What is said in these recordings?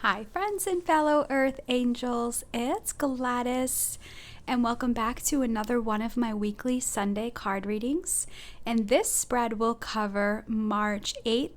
Hi, friends and fellow Earth Angels. It's Gladys, and welcome back to another one of my weekly Sunday card readings. And this spread will cover March 8th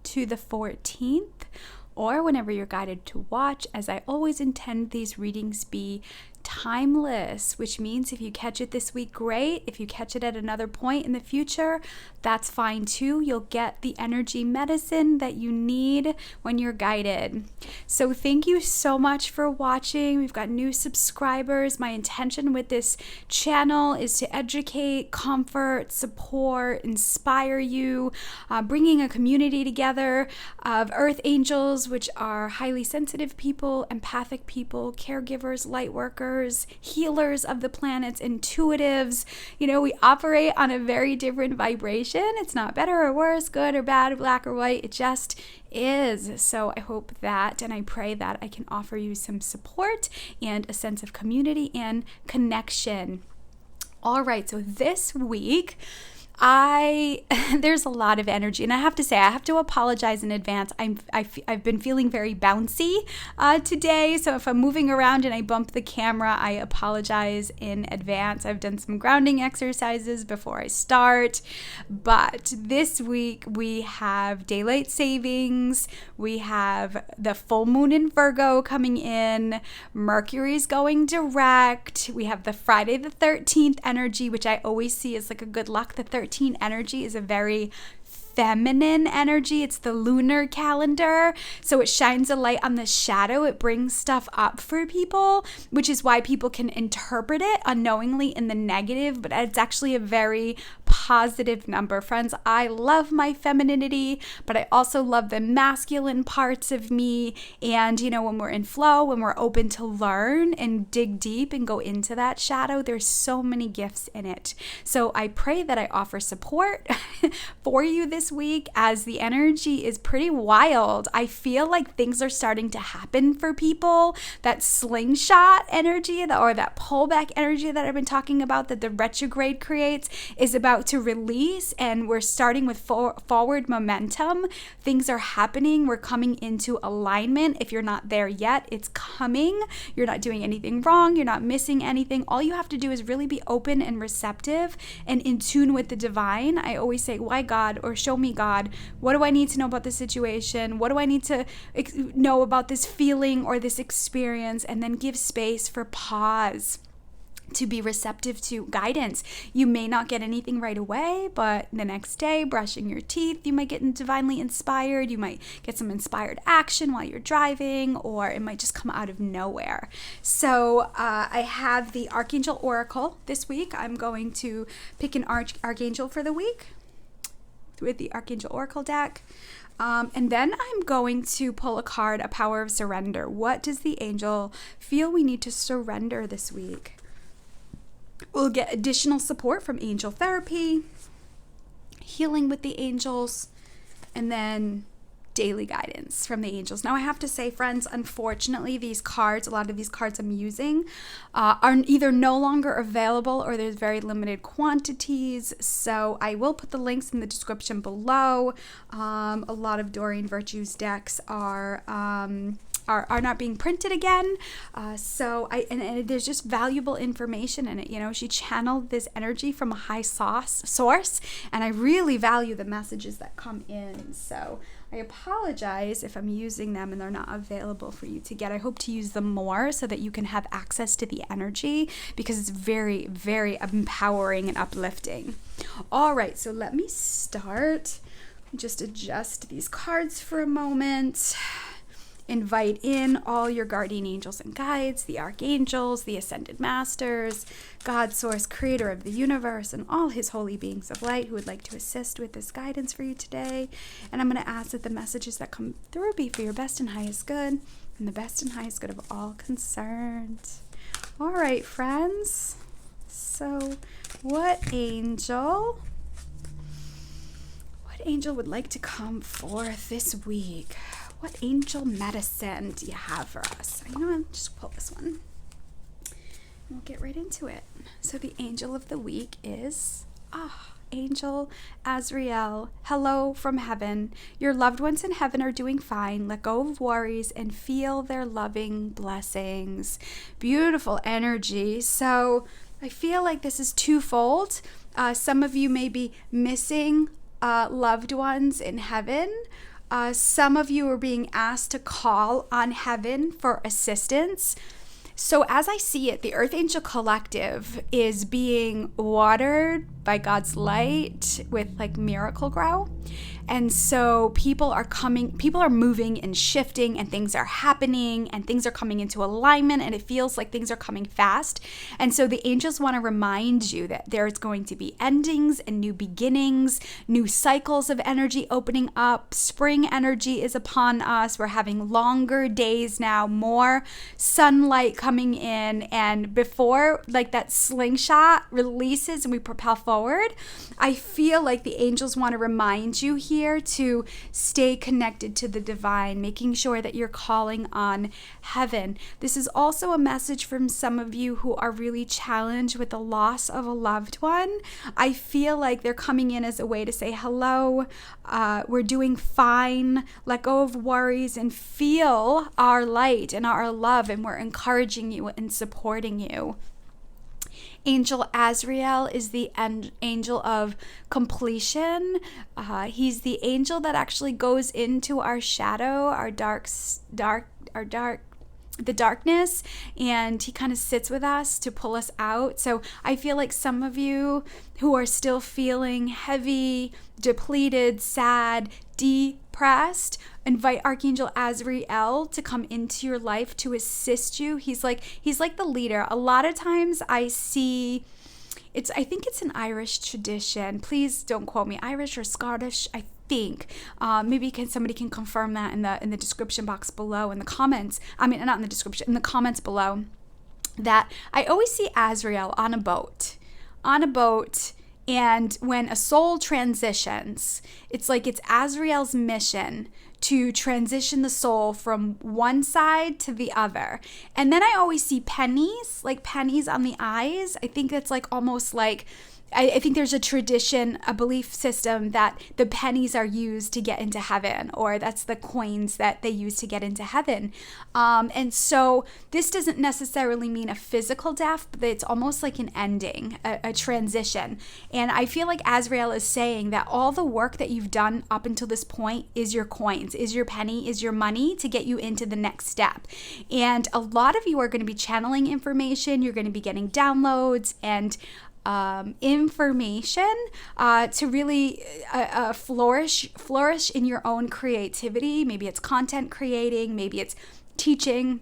to the 14th, or whenever you're guided to watch, as I always intend these readings be timeless, which means if you catch it this week, great. If you catch it at another point in the future, that's fine too. You'll get the energy medicine that you need when you're guided. So thank you so much for watching. We've got new subscribers. My intention with this channel is to educate, comfort, support, inspire you, bringing a community together of Earth Angels, which are highly sensitive people, empathic people, caregivers, light workers, healers of the planets, intuitives. You know, we operate on a very different vibration. It's not better or worse, good or bad, black or white. It just is. So I hope that, and I pray that I can offer you some support and a sense of community and connection. All right, so this week, there's a lot of energy, and I have to say, I have to apologize in advance. I've been feeling very bouncy today, so if I'm moving around and I bump the camera, I apologize in advance. I've done some grounding exercises before I start, but this week we have daylight savings, we have the full moon in Virgo coming in, Mercury's going direct, we have the Friday the 13th energy, which I always see as like a good luck. The 13th energy is a very feminine energy. It's the lunar calendar. So it shines a light on the shadow. It brings stuff up for people, which is why people can interpret it unknowingly in the negative, but it's actually a very positive number. Friends, I love my femininity, but I also love the masculine parts of me. And, you know, when we're in flow, when we're open to learn and dig deep and go into that shadow, there's so many gifts in it. So I pray that I offer support for you this week, as the energy is pretty wild. I feel like things are starting to happen for people. That slingshot energy or that pullback energy that I've been talking about, that the retrograde creates, is about to release, and we're starting with forward momentum. Things are happening. We're coming into alignment. If you're not there yet, it's coming. You're not doing anything wrong. You're not missing anything. All you have to do is really be open and receptive and in tune with the divine. I always say, why God? Or show me, God, what do I need to know about this situation? What do I need to know about this feeling or this experience? And then give space for pause to be receptive to guidance. You may not get anything right away, but the next day, brushing your teeth, you might get divinely inspired. You might get some inspired action while you're driving, or it might just come out of nowhere. So I have the Archangel Oracle this week. I'm going to pick an Archangel for the week with the Archangel Oracle deck. And then I'm going to pull a card, a power of surrender. What does the angel feel we need to surrender this week? We'll get additional support from angel therapy, healing with the angels, and then daily guidance from the angels. Now I have to say, friends, unfortunately, these cards, a lot of these cards I'm using are either no longer available or there's very limited quantities. So I will put the links in the description below. A lot of Doreen Virtue's decks are not being printed again. And there's just valuable information in it. You know, she channeled this energy from a high source, and I really value the messages that come in. So I apologize if I'm using them and they're not available for you to get. I hope to use them more so that you can have access to the energy, because it's very, very empowering and uplifting. All right, so let me start. Just adjust these cards for a moment. Invite in all your guardian angels and guides, the archangels, the ascended masters, God, source, creator of the universe, and all his holy beings of light who would like to assist with this guidance for you today. And I'm going to ask that the messages that come through be for your best and highest good, and the best and highest good of all concerned. All right, friends. So what angel would like to come forth this week? What angel medicine do you have for us? You know, I'll just pull this one, and we'll get right into it. So the angel of the week is Archangel Azrael, hello from heaven. Your loved ones in heaven are doing fine. Let go of worries and feel their loving blessings. Beautiful energy. So I feel like this is twofold. Some of you may be missing loved ones in heaven. Some of you are being asked to call on heaven for assistance. So as I see it, the Earth Angel Collective is being watered by God's light with like Miracle Grow. And so people are moving and shifting, and things are happening, and things are coming into alignment, and it feels like things are coming fast. And so the angels want to remind you that there's going to be endings and new beginnings, new cycles of energy opening up. Spring energy is upon us. We're having longer days now, more sunlight coming in. And before like that slingshot releases and we propel forward, I feel like the angels want to remind you here to stay connected to the divine, making sure that you're calling on heaven. This is also a message from some of you who are really challenged with the loss of a loved one. I feel like they're coming in as a way to say, hello, we're doing fine, let go of worries and feel our light and our love, and we're encouraging you and supporting you. Angel Azrael is the angel of completion. He's the angel that actually goes into our shadow, the darkness, and he kind of sits with us to pull us out. So I feel like some of you who are still feeling heavy, depleted, sad, depressed, invite Archangel Azrael to come into your life to assist you. He's like the leader. A lot of times I see I think it's an Irish tradition. Please don't quote me. Irish or Scottish, I think. Maybe somebody can confirm that in the description box below, in the comments. I mean, not in the description, in the comments below. That I always see Azrael on a boat. And when a soul transitions, it's like it's Azrael's mission to transition the soul from one side to the other. And then I always see pennies, like pennies on the eyes. I think it's like almost like, I think there's a tradition, a belief system that the pennies are used to get into heaven, or that's the coins that they use to get into heaven. And so this doesn't necessarily mean a physical death, but it's almost like an ending, a transition. And I feel like Azrael is saying that all the work that you've done up until this point is your coins, is your penny, is your money to get you into the next step. And a lot of you are going to be channeling information. You're going to be getting downloads and information to really flourish in your own creativity. Maybe it's content creating, maybe it's teaching,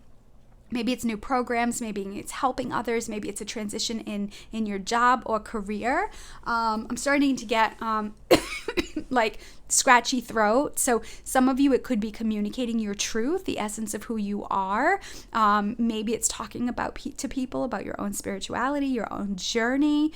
maybe it's new programs, maybe it's helping others, maybe it's a transition in your job or career. I'm starting to get like scratchy throat. So some of you, it could be communicating your truth, the essence of who you are. Maybe it's talking about to people about your own spirituality, your own journey.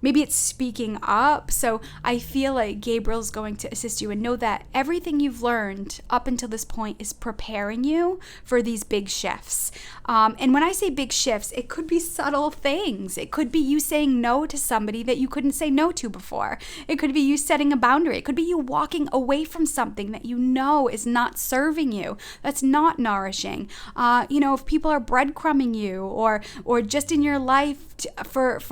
Maybe it's speaking up. So I feel like Gabriel's going to assist you, and know that everything you've learned up until this point is preparing you for these big shifts. And when I say big shifts, it could be subtle things. It could be you saying no to somebody that you couldn't say no to before. It could be you setting a boundary. It could be you walking away from something that you know is not serving you, that's not nourishing. If people are breadcrumbing you or just in your life for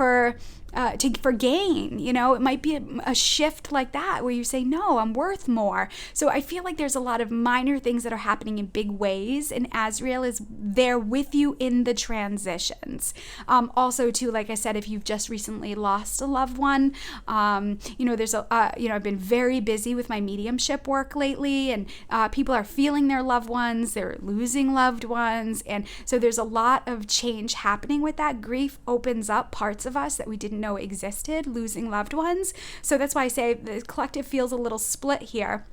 gain, it might be a shift like that where you say, no, I'm worth more. So I feel like there's a lot of minor things that are happening in big ways, and Azrael is there with you in the transitions. Also, like I said, if you've just recently lost a loved one, I've been very busy with my mediumship work lately, and people are feeling their loved ones, they're losing loved ones, and so there's a lot of change happening with that. Grief opens up parts of us that we didn't know existed, losing loved ones. So that's why I say the collective feels a little split here.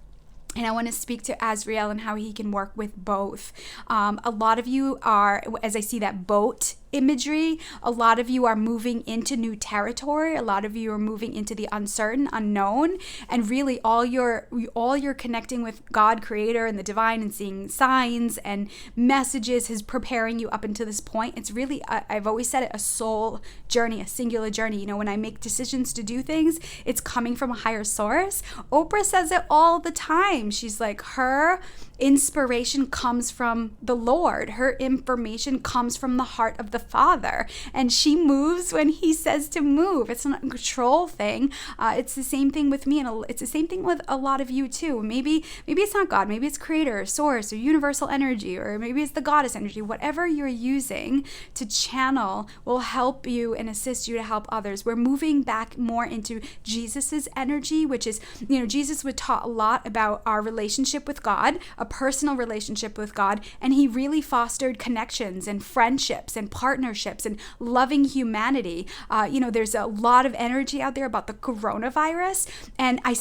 And I want to speak to Azrael and how he can work with both. A lot of you are, as I see that boat imagery. A lot of you are moving into new territory. A lot of you are moving into the uncertain, unknown, and really all you're connecting with God, Creator, and the divine, and seeing signs and messages is preparing you up until this point. It's really, I've always said it, a soul journey, a singular journey. You know, when I make decisions to do things, it's coming from a higher source. Oprah says it all the time. She's like, her inspiration comes from the Lord. Her information comes from the heart of the Father. And she moves when he says to move. It's not a control thing. It's the same thing with me, and it's the same thing with a lot of you too. Maybe it's not God. Maybe it's Creator, or Source, or universal energy, or maybe it's the Goddess energy. Whatever you're using to channel will help you and assist you to help others. We're moving back more into Jesus's energy, which is, you know, Jesus would talk a lot about our relationship with God, a personal relationship with God, and he really fostered connections and friendships and partnerships and loving humanity. You know, there's a lot of energy out there about the coronavirus, and I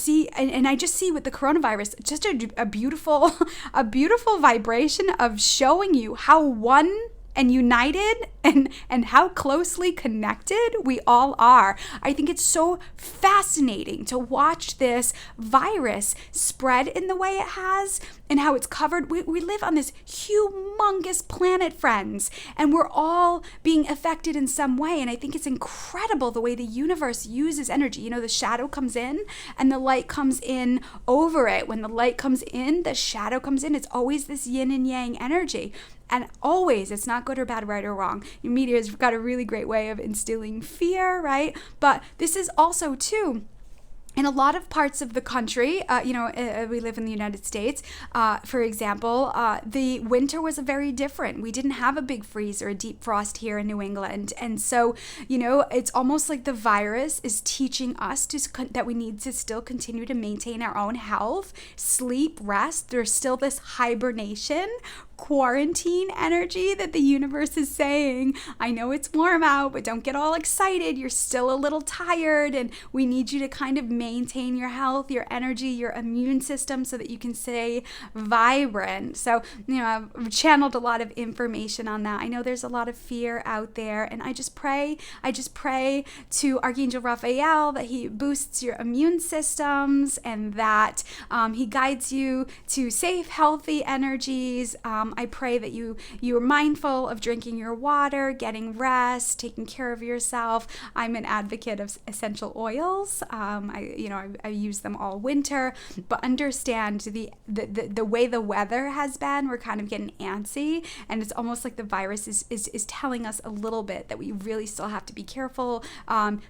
just see with the coronavirus just a beautiful vibration of showing you how one and united and how closely connected we all are. I think it's so fascinating to watch this virus spread in the way it has and how it's covered. We live on this humongous planet, friends, and we're all being affected in some way. And I think it's incredible the way the universe uses energy. You know, the shadow comes in and the light comes in over it. When the light comes in, the shadow comes in. It's always this yin and yang energy. And always, it's not good or bad, right or wrong. Your media's got a really great way of instilling fear, right? But this is also, too, in a lot of parts of the country, we live in the United States, for example, the winter was very different. We didn't have a big freeze or a deep frost here in New England. And so, you know, it's almost like the virus is teaching us that we need to still continue to maintain our own health, sleep, rest. There's still this hibernation, quarantine energy that the universe is saying, I know it's warm out, but don't get all excited. You're still a little tired, and we need you to kind of maintain your health, your energy, your immune system so that you can stay vibrant. So, you know, I've channeled a lot of information on that. I know there's a lot of fear out there, and I just pray to Archangel Raphael that he boosts your immune systems and that he guides you to safe, healthy energies. I pray that you are mindful of drinking your water, getting rest, taking care of yourself. I'm an advocate of essential oils. I use them all winter, but understand the way the weather has been, we're kind of getting antsy, and it's almost like the virus is telling us a little bit that we really still have to be careful.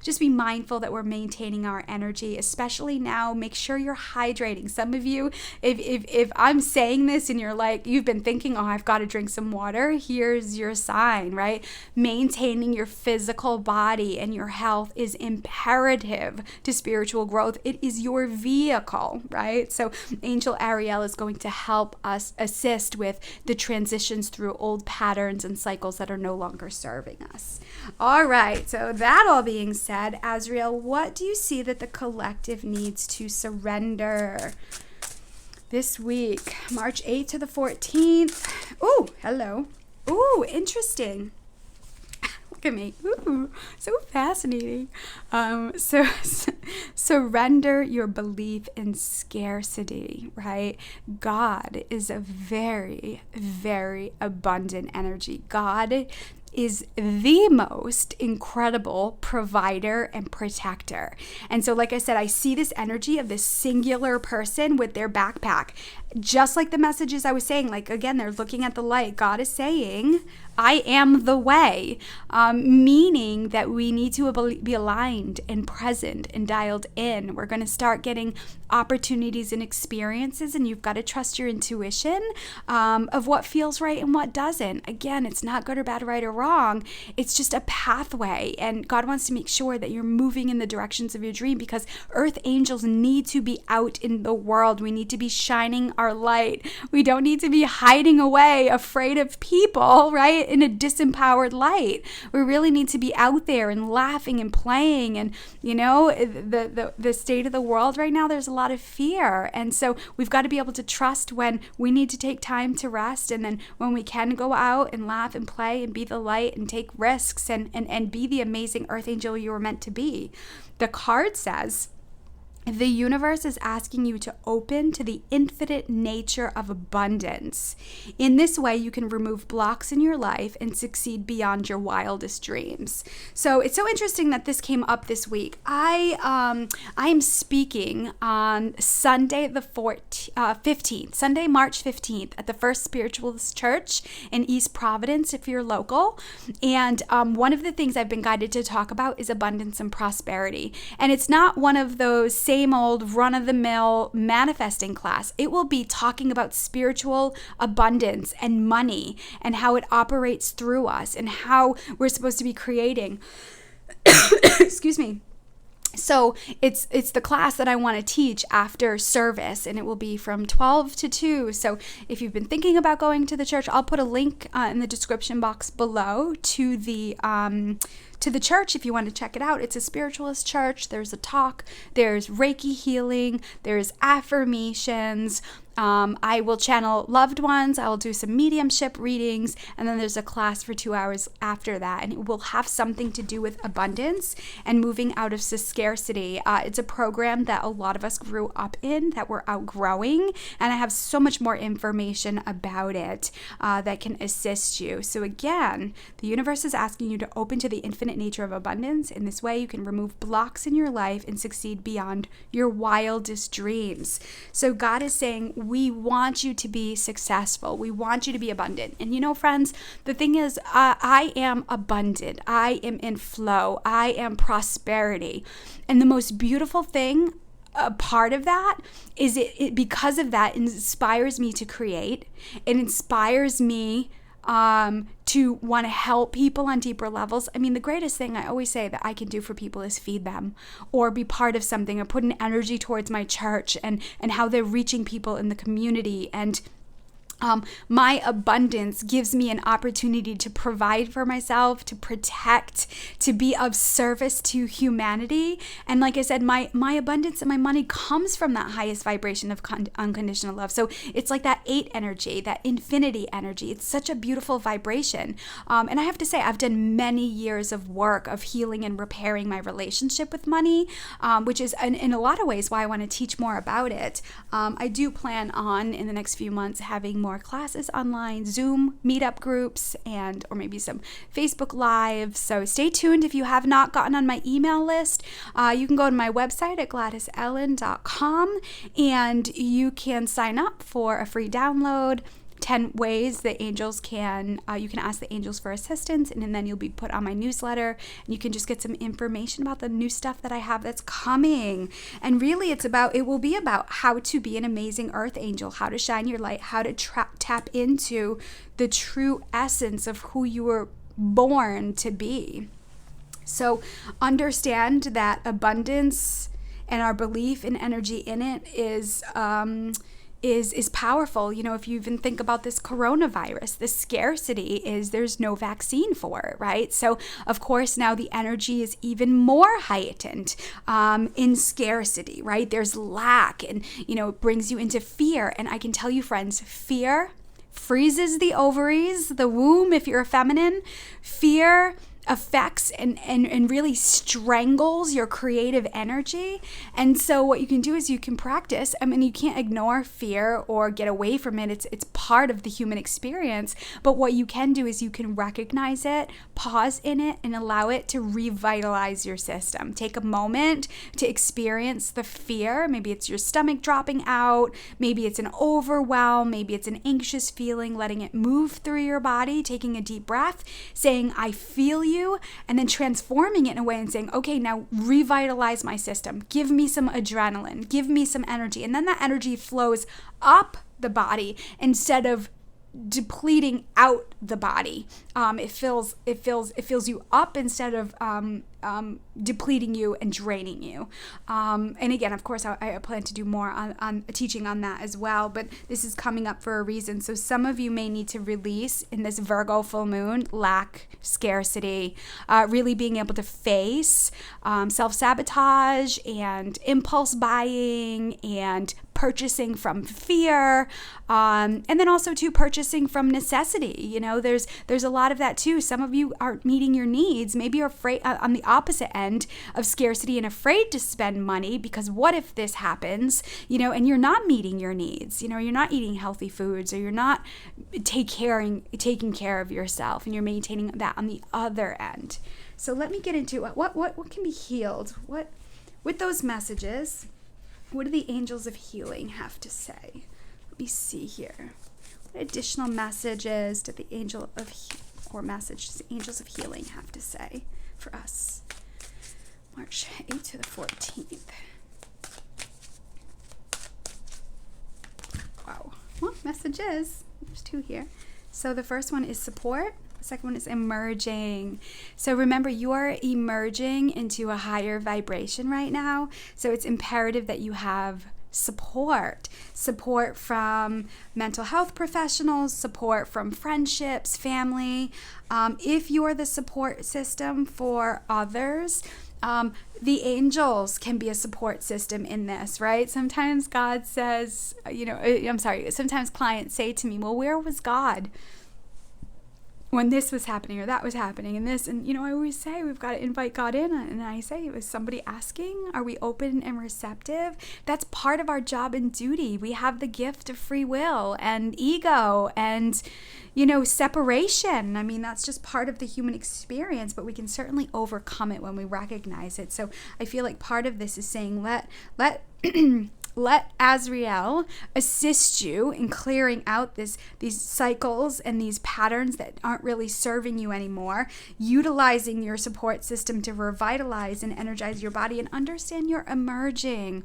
Just be mindful that we're maintaining our energy, especially now. Make sure you're hydrating. Some of you, if I'm saying this and you're like, you've been thinking, oh, I've got to drink some water, here's your sign, right? Maintaining your physical body and your health is imperative to spiritual growth. It is your vehicle, right? So Angel Ariel is going to help us assist with the transitions through old patterns and cycles that are no longer serving us. All right, so that all being said, Azrael, what do you see that the collective needs to surrender this week, March 8th to the 14th. Ooh, hello. Ooh, interesting. Look at me. Ooh, so fascinating. Surrender your belief in scarcity, right? God is a very, very abundant energy. God is the most incredible provider and protector. And so, like I said, I see this energy of this singular person with their backpack. Just like the messages I was saying, like, again, they're looking at the light. God is saying, I am the way, meaning that we need to be aligned and present and dialed in. We're going to start getting opportunities and experiences, and you've got to trust your intuition of what feels right and what doesn't. Again, it's not good or bad, right or wrong. It's just a pathway, and God wants to make sure that you're moving in the directions of your dream, because earth angels need to be out in the world. We need to be shining our our light. We don't need to be hiding away, afraid of people, right? In a disempowered light. We really need to be out there and laughing and playing. And, the state of the world right now, there's a lot of fear. And so we've got to be able to trust when we need to take time to rest. And then when we can go out and laugh and play and be the light and take risks and be the amazing earth angel you were meant to be. The card says, the universe is asking you to open to the infinite nature of abundance. In this way, you can remove blocks in your life and succeed beyond your wildest dreams. So it's so interesting that this came up this week. I am speaking on Sunday the 15th, Sunday, March 15th at the First Spiritualist Church in East Providence, if you're local. And one of the things I've been guided to talk about is abundance and prosperity. And it's not one of those same old run-of-the-mill manifesting class. It will be talking about spiritual abundance and money and how it operates through us and how we're supposed to be creating. Excuse me. So it's the class that I want to teach after service, and it will be from 12 to 2. So if you've been thinking about going to the church, I'll put a link in the description box below to the church if you want to check it out. It's a spiritualist church. There's a talk, there's Reiki healing, there's affirmations. I will channel loved ones. I will do some mediumship readings, and then there's a class for 2 hours after that, and it will have something to do with abundance and moving out of scarcity. It's a program that a lot of us grew up in that we're outgrowing, and I have so much more information about it that can assist you. So again, the universe is asking you to open to the infinite nature of abundance. In this way, you can remove blocks in your life and succeed beyond your wildest dreams. So God is saying, we want you to be successful. We want you to be abundant. And friends, the thing is, I am abundant. I am in flow. I am prosperity. And the most beautiful thing, a part of that is it because of that, inspires me to create. It inspires me to want to help people on deeper levels. I mean, the greatest thing I always say that I can do for people is feed them or be part of something or put an energy towards my church and how they're reaching people in the community. And my abundance gives me an opportunity to provide for myself, to protect, to be of service to humanity. And like I said, my abundance and my money comes from that highest vibration of unconditional love. So it's like that 8 energy, that infinity energy. It's such a beautiful vibration. And I have to say, I've done many years of work of healing and repairing my relationship with money, which is in a lot of ways why I want to teach more about it. I do plan on, in the next few months, having more classes online, Zoom meetup groups, or maybe some Facebook Live. So stay tuned. If you have not gotten on my email list, you can go to my website at gladysellen.com and you can sign up for a free download. 10 ways that angels you can ask the angels for assistance, and then you'll be put on my newsletter, and you can just get some information about the new stuff that I have that's coming. And really it will be about how to be an amazing earth angel, how to shine your light, how to tap into the true essence of who you were born to be. So understand that abundance and our belief in energy in it is powerful. If you even think about this coronavirus, the scarcity is there's no vaccine for it, right? So of course now the energy is even more heightened in scarcity, right? There's lack, and it brings you into fear. And I can tell you, friends, fear freezes the ovaries, the womb if you're a feminine. Fear affects and really strangles your creative energy. And so what you can do is you can practice. I mean, you can't ignore fear or get away from it. It's part of the human experience. But what you can do is you can recognize it, pause in it, and allow it to revitalize your system. Take a moment to experience the fear. Maybe it's your stomach dropping out. Maybe it's an overwhelm. Maybe it's an anxious feeling, letting it move through your body, taking a deep breath, saying, I feel you, and then transforming it in a way and saying, okay, now revitalize my system. Give me some adrenaline. Give me some energy. And then that energy flows up the body instead of depleting out the body. It fills you up instead of depleting you and draining you. And again, of course, I plan to do more on teaching on that as well, but this is coming up for a reason. So some of you may need to release in this Virgo full moon lack, scarcity, really being able to face self-sabotage and impulse buying and purchasing from fear, and then also too purchasing from necessity. You know, there's a lot of that too. Some of you aren't meeting your needs. Maybe you're afraid on the opposite end of scarcity and afraid to spend money because what if this happens? You know, and you're not meeting your needs. You know, you're not eating healthy foods, or you're not taking care of yourself, and you're maintaining that on the other end. So let me get into what can be healed. What with those messages. What do the angels of healing have to say? Let me see here. What additional messages did the angels of healing have to say for us? March 8th to the 14th. Wow. Well, messages. There's 2 here. So the first one is support. The second one is emerging. So remember, you are emerging into a higher vibration right now. So it's imperative that you have support from mental health professionals, support from friendships, family. If you're the support system for others, the angels can be a support system in this, right? Sometimes God says, sometimes clients say to me, well, where was God when this was happening or that was happening and this? And, I always say we've got to invite God in. And I say, was somebody asking? Are we open and receptive? That's part of our job and duty. We have the gift of free will and ego and, separation. I mean, that's just part of the human experience, but we can certainly overcome it when we recognize it. So I feel like part of this is saying, let Azrael assist you in clearing out these cycles and these patterns that aren't really serving you anymore, utilizing your support system to revitalize and energize your body and understand your emergence.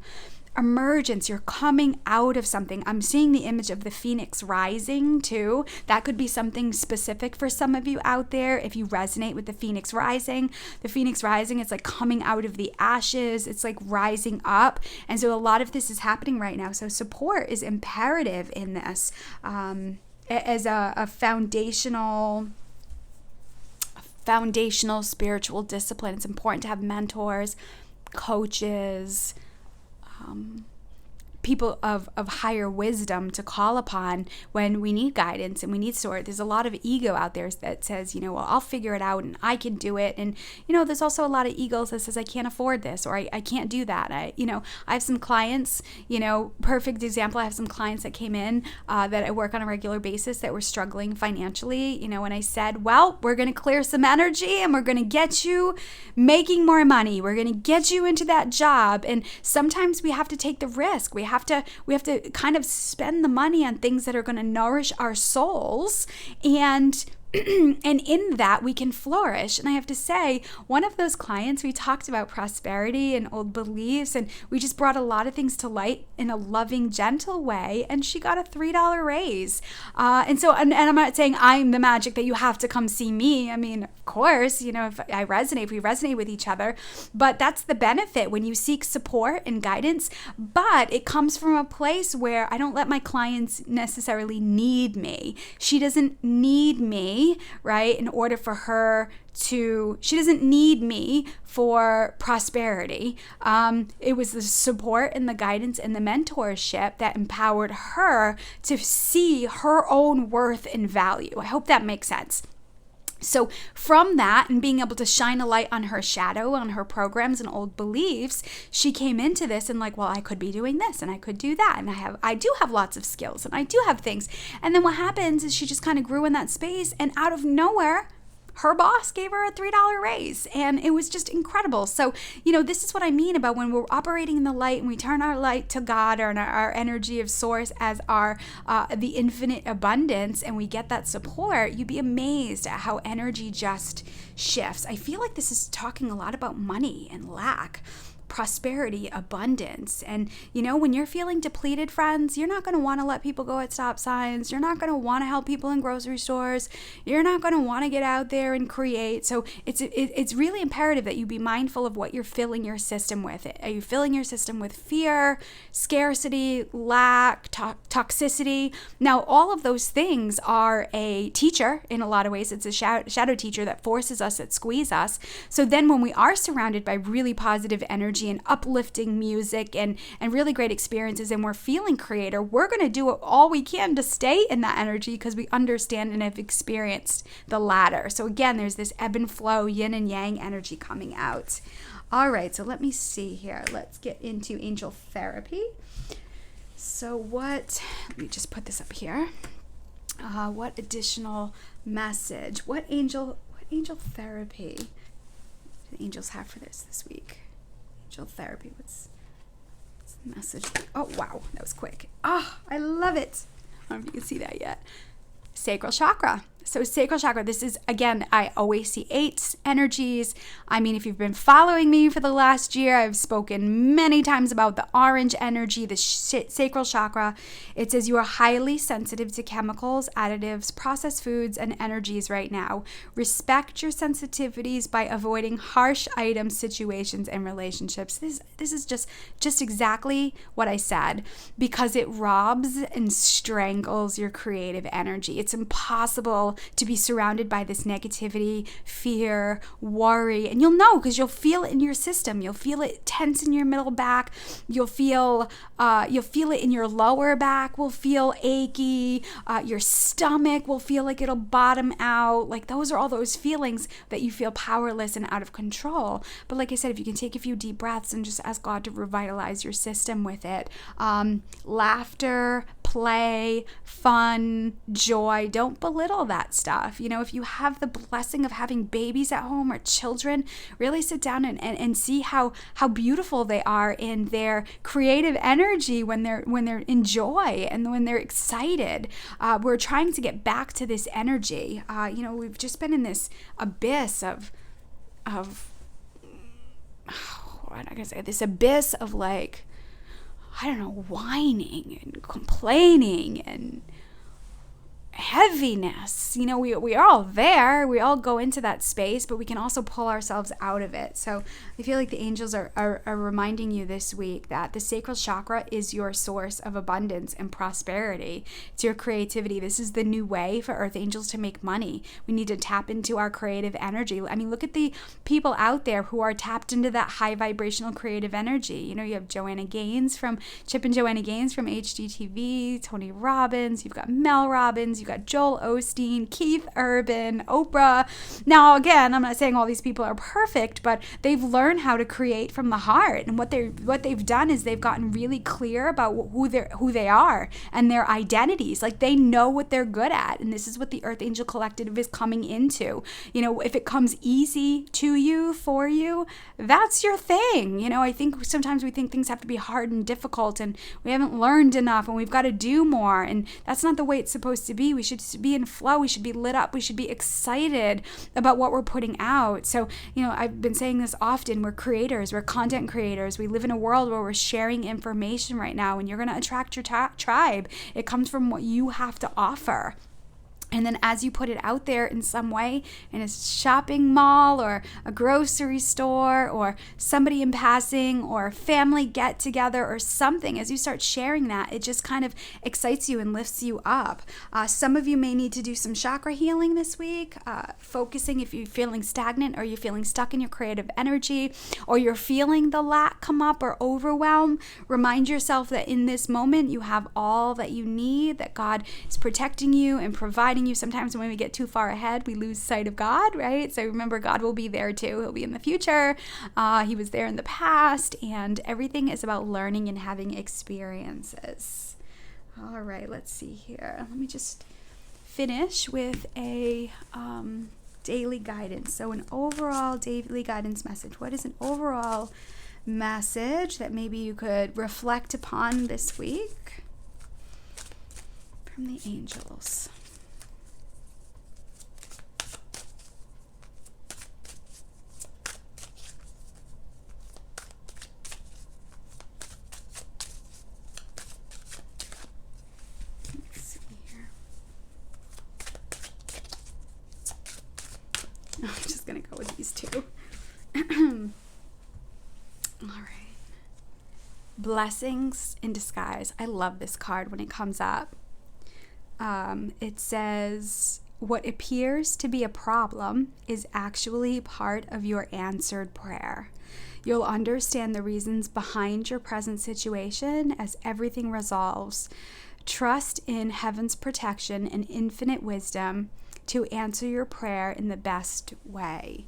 You're coming out of something. I'm seeing the image of the phoenix rising too. That could be something specific for some of you out there. If you resonate with the phoenix rising, it's like coming out of the ashes. It's like rising up. And so a lot of this is happening right now. So support is imperative in this as a foundational spiritual discipline. It's important to have mentors, coaches, people of higher wisdom to call upon when we need guidance and we need support. There's a lot of ego out there that says, well, I'll figure it out and I can do it. And, there's also a lot of egos that says, I can't afford this or I can't do that. I have some clients, perfect example. I have some clients that came in that I work on a regular basis that were struggling financially, and I said, well, we're going to clear some energy and we're going to get you making more money. We're going to get you into that job. And sometimes we have to take the risk. We have to kind of spend the money on things that are going to nourish our souls, and in that we can flourish. And I have to say, one of those clients, we talked about prosperity and old beliefs, and we just brought a lot of things to light in a loving, gentle way, and she got a $3 raise. And I'm not saying I'm the magic that you have to come see me. I mean, of course, if we resonate with each other, but that's the benefit when you seek support and guidance. But it comes from a place where I don't let my clients necessarily need me. She doesn't need me, right? In order for her she doesn't need me for prosperity. It was the support and the guidance and the mentorship that empowered her to see her own worth and value. I hope that makes sense. So from that and being able to shine a light on her shadow, on her programs and old beliefs, she came into this and well, I could be doing this and I could do that. And I do have lots of skills and I do have things. And then what happens is she just kind of grew in that space, and out of nowhere, her boss gave her a $3 raise, and it was just incredible. So, this is what I mean about when we're operating in the light and we turn our light to God or our energy of source as the infinite abundance, and we get that support. You'd be amazed at how energy just shifts. I feel like this is talking a lot about money and lack. prosperity, abundance. And, you know, when you're feeling depleted, friends, you're not going to want to let people go at stop signs. You're not going to want to help people in grocery stores. You're not going to want to get out there and create. So it's really imperative that you be mindful of what you're filling your system with. Are you filling your system with fear, scarcity, lack, toxicity? Now, all of those things are a teacher in a lot of ways. It's a shadow teacher that forces us, that squeeze us. So then when we are surrounded by really positive energy and uplifting music and really great experiences, and we're feeling creator, we're going to do all we can to stay in that energy because we understand and have experienced the latter. So again, there's this ebb and flow, yin and yang energy coming out. All right, so let me see here. Let's get into angel therapy. So let me just put this up here. What additional message? What angel therapy do the angels have for this week? Angel therapy, what's the message? Oh, wow, that was quick. I love it. I don't know if you can see that yet. Sacral chakra. So sacral chakra, this is, again, I always see 8 energies. I mean, if you've been following me for the last year, I've spoken many times about the orange energy, the sacral chakra. It says you are highly sensitive to chemicals, additives, processed foods, and energies right now. Respect your sensitivities by avoiding harsh items, situations, and relationships. This is just exactly what I said, because it robs and strangles your creative energy. It's impossible to be surrounded by this negativity, fear, worry, and you'll know because you'll feel it in your system. You'll feel it tense in your middle back. You'll feel it in your lower back. Will feel achy. Your stomach will feel like it'll bottom out. Like those are all those feelings that you feel powerless and out of control. But like I said, if you can take a few deep breaths and just ask God to revitalize your system with it, laughter, play, fun, joy. Don't belittle that stuff. You know, if you have the blessing of having babies at home or children, really sit down and see how beautiful they are in their creative energy when they're in joy and when they're excited. We're trying to get back to this energy. You know, we've just been in this abyss of what am I gonna say? This abyss of like, I don't know, whining and complaining and heaviness. You know, we are all there. We all go into that space, but we can also pull ourselves out of it. So I feel like the angels are reminding you this week that the sacral chakra is your source of abundance and prosperity. It's your creativity. This is the new way for earth angels to make money. We need to tap into our creative energy. I mean, look at the people out there who are tapped into that high vibrational creative energy. You know, you have Chip and Joanna Gaines from HGTV, Tony Robbins, you've got Mel Robbins, you've got Joel Osteen, Keith Urban, Oprah. Now, again, I'm not saying all these people are perfect, but they've learned how to create from the heart. And what they've done is they've gotten really clear about who they are and their identities. Like they know what they're good at. And this is what the Earth Angel Collective is coming into. You know, if it comes easy to you, for you, that's your thing. You know, I think sometimes we think things have to be hard and difficult and we haven't learned enough and we've got to do more. And that's not the way it's supposed to be. We should be in flow. We should be lit up. We should be excited about what we're putting out. So, you know, I've been saying this often. We're creators. We're content creators. We live in a world where we're sharing information right now, and you're going to attract your tribe. It comes from what you have to offer. And then as you put it out there in some way, in a shopping mall or a grocery store or somebody in passing or a family get together or something, as you start sharing that, it just kind of excites you and lifts you up. Some of you may need to do some chakra healing this week, focusing if you're feeling stagnant or you're feeling stuck in your creative energy or you're feeling the lack come up or overwhelm. Remind yourself that in this moment you have all that you need, that God is protecting you and providing you. Sometimes when we get too far ahead, we lose sight of God, right? So remember, God will be there too. He'll be in the future. He was there in the past, and everything is about learning and having experiences. All right, let's see here. Let me just finish with a daily guidance. So an overall daily guidance message. What is an overall message that maybe you could reflect upon this week from the angels? going to go with these two. All right. Blessings in disguise. I love this card when it comes up. It says, what appears to be a problem is actually part of your answered prayer. You'll understand the reasons behind your present situation as everything resolves. Trust in heaven's protection and infinite wisdom to answer your prayer in the best way.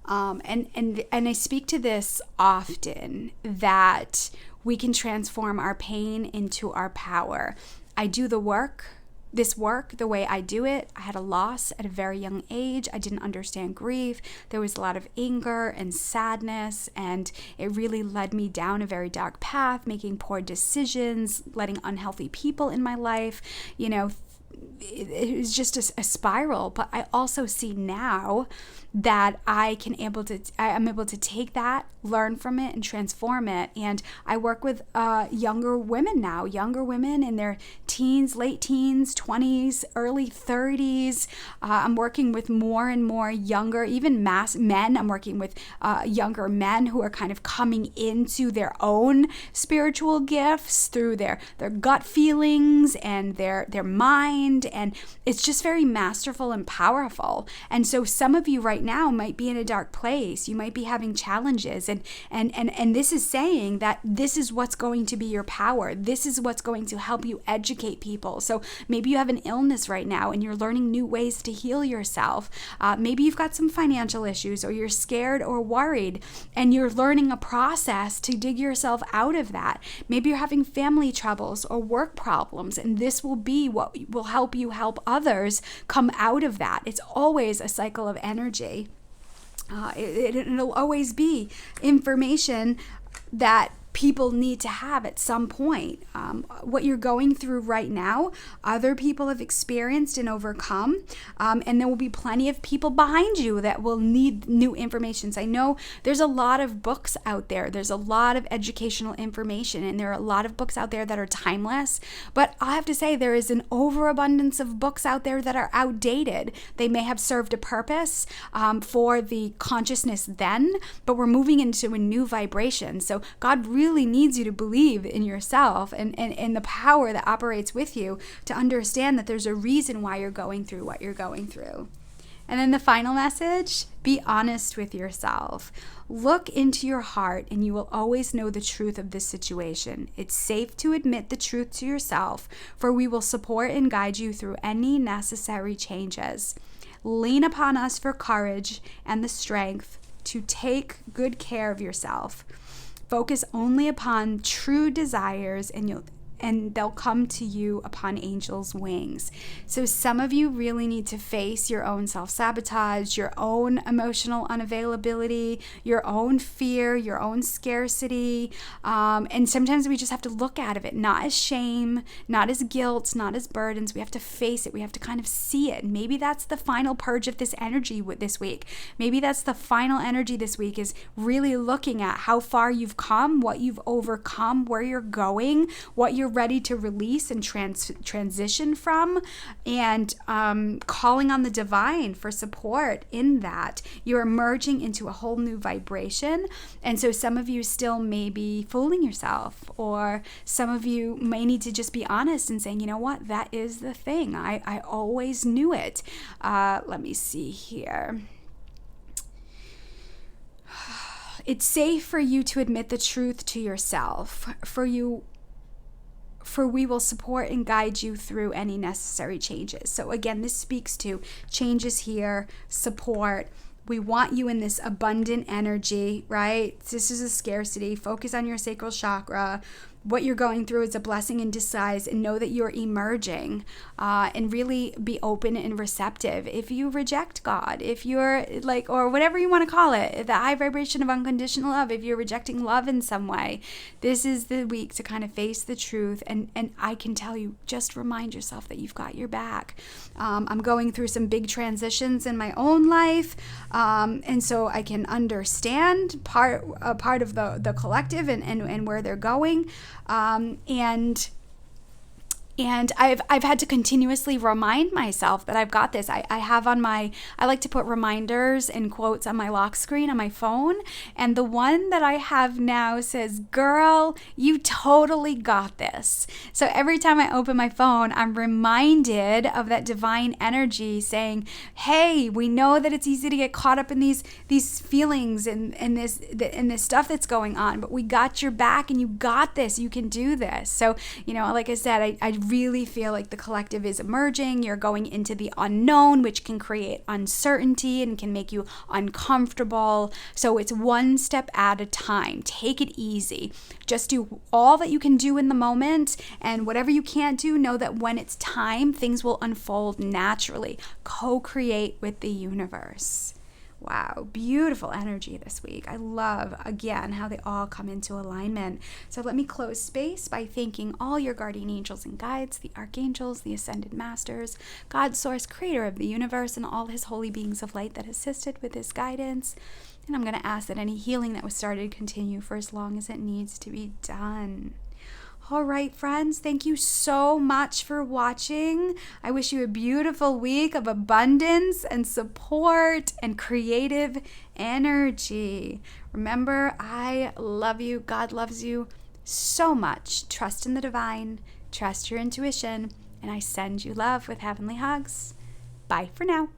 And I speak to this often, that we can transform our pain into our power. I do the work the way I do it. I had a loss at a very young age. I didn't understand grief. There was a lot of anger and sadness, and it really led me down a very dark path, making poor decisions, letting unhealthy people in my life, it was just a spiral. But I also see now that I am able to take that, learn from it, and transform it. And I work with younger women in their teens, late teens, 20s, early 30s. I'm working with more and more younger, even men. I'm working with younger men who are kind of coming into their own spiritual gifts through their gut feelings and their mind. And it's just very masterful and powerful. And so some of you right now might be in a dark place. You might be having challenges. And this is saying that this is what's going to be your power. This is what's going to help you educate people. So maybe you have an illness right now and you're learning new ways to heal yourself. Maybe you've got some financial issues, or you're scared or worried and you're learning a process to dig yourself out of that. Maybe you're having family troubles or work problems, and this will be what will help you help others come out of that. It's always a cycle of energy. It'll always be information that people need to have at some point. What you're going through right now, other people have experienced and overcome, and there will be plenty of people behind you that will need new information. So I know there's a lot of books out there. There's a lot of educational information, and there are a lot of books out there that are timeless. But I have to say, there is an overabundance of books out there that are outdated. They may have served a purpose for the consciousness then, but we're moving into a new vibration. So God really needs you to believe in yourself and the power that operates with you, to understand that there's a reason why you're going through what you're going through. And then the final message, be honest with yourself. Look into your heart and you will always know the truth of this situation. It's safe to admit the truth to yourself, for we will support and guide you through any necessary changes. Lean upon us for courage and the strength to take good care of yourself. Focus only upon true desires, and they'll come to you upon angels' wings. So some of you really need to face your own self-sabotage, your own emotional unavailability, your own fear, your own scarcity. And sometimes we just have to look at it, not as shame, not as guilt, not as burdens. We have to face it. We have to kind of see it. And maybe that's the final purge of this energy this week. Maybe that's the final energy this week, is really looking at how far you've come, what you've overcome, where you're going, what you're ready to release and transition from, and calling on the divine for support in that. You're emerging into a whole new vibration. And so some of you still may be fooling yourself, or some of you may need to just be honest and saying, you know what, that is the thing. I always knew it. Let me see here. It's safe for you to admit the truth to yourself, for we will support and guide you through any necessary changes. So again, this speaks to changes here, support. We want you in this abundant energy, right? This is a scarcity. Focus on your sacral chakra. What you're going through is a blessing in disguise, and know that you're emerging, and really be open and receptive. If you reject God, if you're or whatever you want to call it, the high vibration of unconditional love, if you're rejecting love in some way, this is the week to kind of face the truth. And I can tell you, just remind yourself that you've got your back. I'm going through some big transitions in my own life, and so I can understand part of the collective and where they're going. And And I've had to continuously remind myself that I've got this. I like to put reminders and quotes on my lock screen on my phone. And the one that I have now says, girl, you totally got this. So every time I open my phone, I'm reminded of that divine energy saying, hey, we know that it's easy to get caught up in these feelings and this stuff that's going on, but we got your back and you got this. You can do this. So, like I said, I really feel like the collective is emerging. You're going into the unknown, which can create uncertainty and can make you uncomfortable. So it's one step at a time. Take it easy. Just do all that you can do in the moment, and whatever you can't do, know that when it's time, things will unfold naturally. Co-create with the universe. Wow, beautiful energy this week. I love, again, how they all come into alignment. So let me close space by thanking all your guardian angels and guides, the archangels, the ascended masters, God, source, creator of the universe, and all his holy beings of light that assisted with his guidance. And I'm going to ask that any healing that was started continue for as long as it needs to be done. All right, friends, thank you so much for watching. I wish you a beautiful week of abundance and support and creative energy. Remember, I love you. God loves you so much. Trust in the divine. Trust your intuition. And I send you love with heavenly hugs. Bye for now.